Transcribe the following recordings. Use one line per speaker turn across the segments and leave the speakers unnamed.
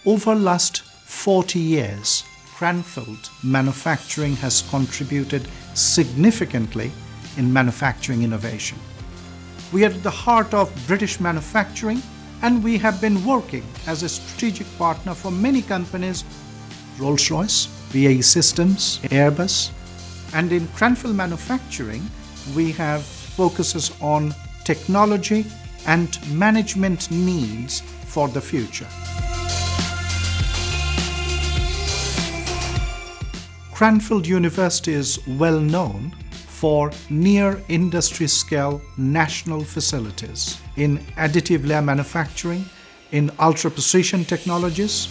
Over last 40 years, Cranfield Manufacturing has contributed significantly in manufacturing innovation. We are at the heart of British manufacturing, and we have been working as a strategic partner for many companies, Rolls-Royce, BAE Systems, Airbus. And in Cranfield Manufacturing, we have focuses on technology and management needs for the future. Cranfield University is well known for near industry scale national facilities in additive layer manufacturing, in ultra precision technologies.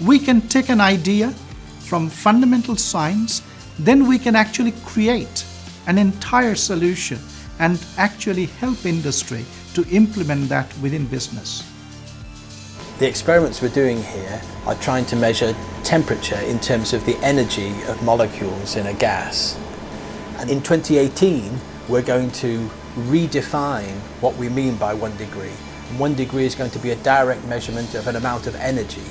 We can take an idea from fundamental science, then we can actually create an entire solution and actually help industry to implement that within business.
The experiments we're doing here are trying to measure temperature in terms of the energy of molecules in a gas. And in 2018, we're going to redefine what we mean by 1 degree. 1 degree is going to be a direct measurement of an amount of energy.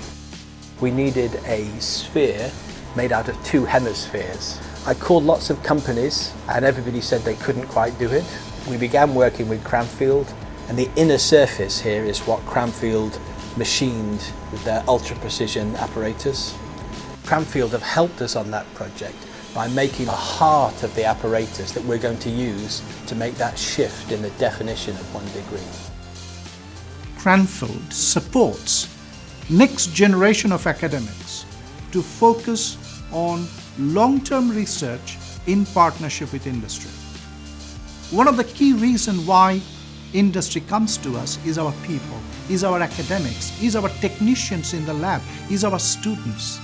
We needed a sphere made out of 2 hemispheres. I called lots of companies and everybody said they couldn't quite do it. We began working with Cranfield, and the inner surface here is what Cranfield machined with their ultra precision apparatus. Cranfield have helped us on that project by making the heart of the apparatus that we're going to use to make that shift in the definition of 1 degree.
Cranfield supports next generation of academics to focus on long-term research in partnership with industry. One of the key reasons why industry comes to us is our people, is our academics, is our technicians in the lab, is our students.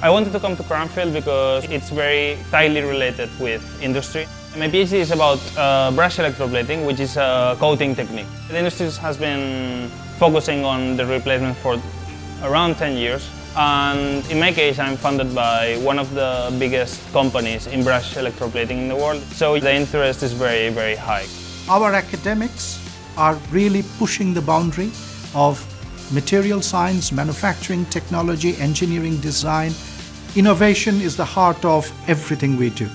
I wanted to come to Cranfield because it's very tightly related with industry. My PhD is about brush electroplating, which is a coating technique. The industry has been focusing on the replacement for around 10 years. And in my case, I'm funded by one of the biggest companies in brush electroplating in the world. So the interest is very, very high.
Our academics are really pushing the boundary of material science, manufacturing, technology, engineering, design. Innovation is the heart of everything we do.